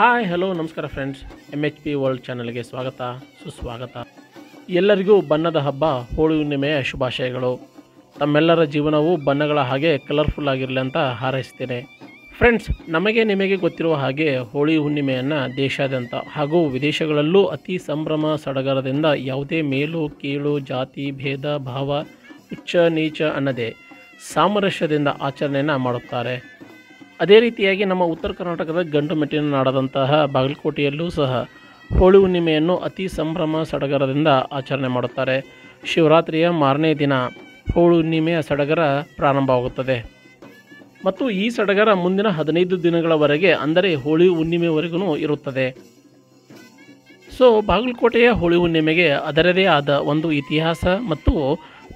Hi hello ನಮಸ್ಕಾರ friends, MHP world ಚಾನಲ್ಗೆ ಸ್ವಾಗತ ಸುಸ್ವಾಗತ. ಎಲ್ಲರಿಗೂ ಬಣ್ಣದ ಹಬ್ಬ ಹೋಳಿ ಹುಣ್ಣಿಮೆಯ ಶುಭಾಶಯಗಳು. ತಮ್ಮೆಲ್ಲರ ಜೀವನವು ಬಣ್ಣಗಳ ಹಾಗೆ ಕಲರ್ಫುಲ್ ಆಗಿರಲಿ ಅಂತ ಹಾರೈಸ್ತೇನೆ. ಫ್ರೆಂಡ್ಸ್, ನಿಮಗೆ ಗೊತ್ತಿರುವ ಹಾಗೆ ಹೋಳಿ ಹುಣ್ಣಿಮೆಯನ್ನು ದೇಶಾದ್ಯಂತ ಹಾಗೂ ವಿದೇಶಗಳಲ್ಲೂ ಅತಿ ಸಂಭ್ರಮ ಸಡಗರದಿಂದ ಯಾವುದೇ ಮೇಲು ಕೀಳು ಜಾತಿ ಭೇದ ಭಾವ ಉಚ್ಚ ನೀಚ ಅನ್ನದೇ ಸಾಮರಸ್ಯದಿಂದ ಆಚರಣೆಯನ್ನು ಮಾಡುತ್ತಾರೆ. ಅದೇ ರೀತಿಯಾಗಿ ನಮ್ಮ ಉತ್ತರ ಕರ್ನಾಟಕದ ಗಂಡು ಮೆಟ್ಟಿನ ನಾಡದಂತಹ ಬಾಗಲಕೋಟೆಯಲ್ಲೂ ಸಹ ಹೋಳಿ ಹುಣ್ಣಿಮೆಯನ್ನು ಅತಿ ಸಂಭ್ರಮ ಸಡಗರದಿಂದ ಆಚರಣೆ ಮಾಡುತ್ತಾರೆ. ಶಿವರಾತ್ರಿಯ ಮಾರನೇ ದಿನ ಹೋಳಿ ಹುಣ್ಣಿಮೆಯ ಸಡಗರ ಪ್ರಾರಂಭವಾಗುತ್ತದೆ ಮತ್ತು ಈ ಸಡಗರ ಮುಂದಿನ 15 ದಿನಗಳವರೆಗೆ, ಅಂದರೆ ಹೋಳಿ ಹುಣ್ಣಿಮೆವರೆಗೂ ಇರುತ್ತದೆ. ಬಾಗಲಕೋಟೆಯ ಹೋಳಿ ಹುಣ್ಣಿಮೆಗೆ ಅದರದೇ ಆದ ಒಂದು ಇತಿಹಾಸ ಮತ್ತು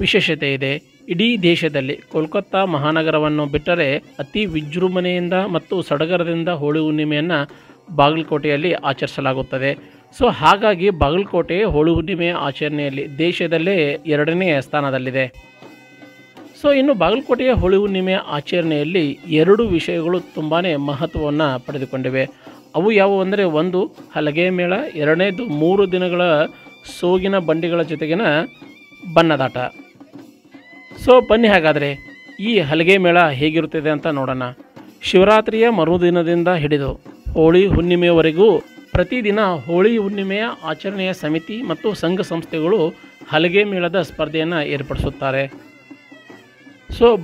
ವಿಶೇಷತೆ ಇದೆ. ಇಡೀ ದೇಶದಲ್ಲಿ ಕೋಲ್ಕತ್ತಾ ಮಹಾನಗರವನ್ನು ಬಿಟ್ಟರೆ ಅತಿ ವಿಜೃಂಭಣೆಯಿಂದ ಮತ್ತು ಸಡಗರದಿಂದ ಹೋಳಿ ಹುಣ್ಣಿಮೆಯನ್ನು ಬಾಗಲಕೋಟೆಯಲ್ಲಿ ಆಚರಿಸಲಾಗುತ್ತದೆ. ಹಾಗಾಗಿ ಬಾಗಲಕೋಟೆ ಹೋಳಿ ಹುಣ್ಣಿಮೆಯ ಆಚರಣೆಯಲ್ಲಿ ದೇಶದಲ್ಲೇ 2ನೇ ಸ್ಥಾನದಲ್ಲಿದೆ. ಇನ್ನು ಬಾಗಲಕೋಟೆಯ ಹೋಳಿ ಹುಣ್ಣಿಮೆಯ ಆಚರಣೆಯಲ್ಲಿ 2 ವಿಷಯಗಳು ತುಂಬಾ ಮಹತ್ವವನ್ನು ಪಡೆದುಕೊಂಡಿವೆ. ಅವು ಯಾವುವು ಅಂದರೆ, ಒಂದು ಹಲಗೆ ಮೇಳ, ಎರಡನೇದು 3 ದಿನಗಳ ಸೋಗಿನ ಬಂಡಿಗಳ ಜೊತೆಗಿನ ಬಣ್ಣದಾಟ. ಬನ್ನಿ ಹಾಗಾದರೆ ಈ ಹಲಗೆ ಮೇಳ ಹೇಗಿರುತ್ತದೆ ಅಂತ ನೋಡೋಣ. ಶಿವರಾತ್ರಿಯ ಮರುದಿನದಿಂದ ಹಿಡಿದು ಹೋಳಿ ಹುಣ್ಣಿಮೆಯವರೆಗೂ ಪ್ರತಿದಿನ ಹೋಳಿ ಹುಣ್ಣಿಮೆಯ ಆಚರಣೆಯ ಸಮಿತಿ ಮತ್ತು ಸಂಘ ಸಂಸ್ಥೆಗಳು ಹಲಗೆ ಮೇಳದ ಸ್ಪರ್ಧೆಯನ್ನು ಏರ್ಪಡಿಸುತ್ತಾರೆ.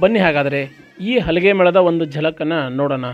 ಬನ್ನಿ ಹಾಗಾದರೆ ಈ ಹಲಗೆ ಮೇಳದ ಒಂದು ಝಲಕನ್ನು ನೋಡೋಣ.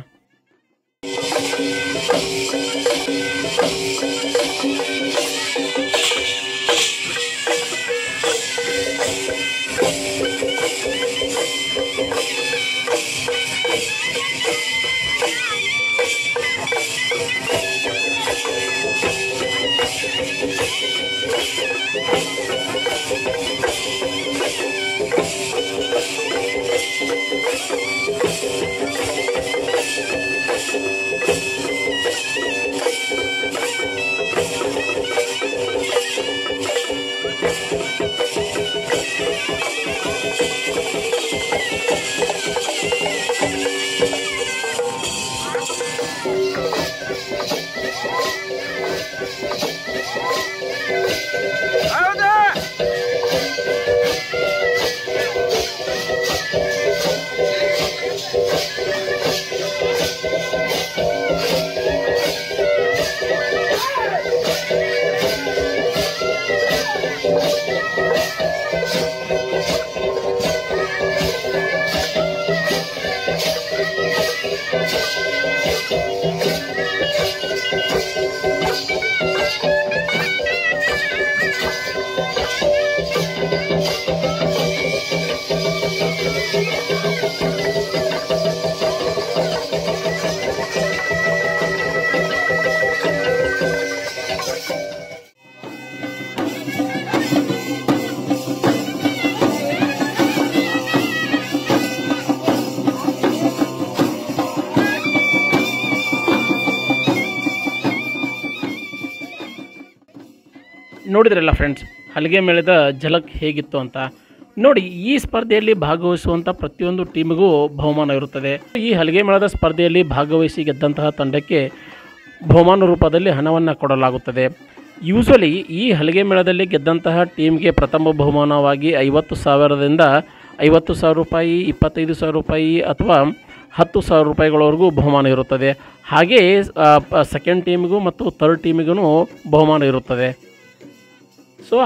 ನೋಡಿದ್ರಲ್ಲ ಫ್ರೆಂಡ್ಸ್, ಹಲಗೆ ಮೇಳದ ಝಲಕ್ ಹೇಗಿತ್ತು ಅಂತ. ನೋಡಿ, ಈ ಸ್ಪರ್ಧೆಯಲ್ಲಿ ಭಾಗವಹಿಸುವಂಥ ಪ್ರತಿಯೊಂದು ಟೀಮಿಗೂ ಬಹುಮಾನ ಇರುತ್ತದೆ. ಈ ಹಲಗೆ ಮೇಳದ ಸ್ಪರ್ಧೆಯಲ್ಲಿ ಭಾಗವಹಿಸಿ ಗೆದ್ದಂತಹ ತಂಡಕ್ಕೆ ಬಹುಮಾನ ರೂಪದಲ್ಲಿ ಹಣವನ್ನು ಕೊಡಲಾಗುತ್ತದೆ. ಯೂಶ್ವಲಿ ಈ ಹಲಗೆ ಮೇಳದಲ್ಲಿ ಗೆದ್ದಂತಹ ಟೀಮ್ಗೆ ಪ್ರಥಮ ಬಹುಮಾನವಾಗಿ 50,000ದಿಂದ 50,000 ರೂಪಾಯಿ, 25,000 ರೂಪಾಯಿ ಅಥವಾ 10,000 ರೂಪಾಯಿಗಳವರೆಗೂ ಬಹುಮಾನ ಇರುತ್ತದೆ. ಹಾಗೆಯೇ ಸೆಕೆಂಡ್ ಟೀಮಿಗೂ ಮತ್ತು ಥರ್ಡ್ ಟೀಮಿಗೂ ಬಹುಮಾನ ಇರುತ್ತದೆ.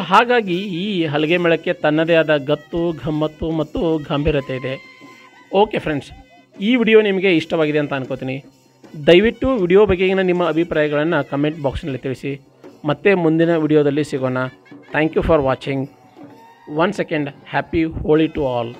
ಹಾಗಾಗಿ ಈ ಹಲಗೆ ಮೇಳಕ್ಕೆ ತನ್ನದೇ ಆದ ಗತ್ತು, ಗಮ್ಮತ್ತು ಮತ್ತು ಗಂಭೀರತೆ ಇದೆ. ಓಕೆ ಫ್ರೆಂಡ್ಸ್, ಈ ವಿಡಿಯೋ ನಿಮಗೆ ಇಷ್ಟವಾಗಿದೆ ಅಂತ ಅನ್ಕೋತೀನಿ. ದಯವಿಟ್ಟು ವಿಡಿಯೋ ಬಗೆಗಿನ ನಿಮ್ಮ ಅಭಿಪ್ರಾಯಗಳನ್ನು ಕಮೆಂಟ್ ಬಾಕ್ಸ್ನಲ್ಲಿ ತಿಳಿಸಿ. ಮತ್ತೆ ಮುಂದಿನ ವಿಡಿಯೋದಲ್ಲಿ ಸಿಗೋಣ. Thank you for watching. One second, happy Holi to all.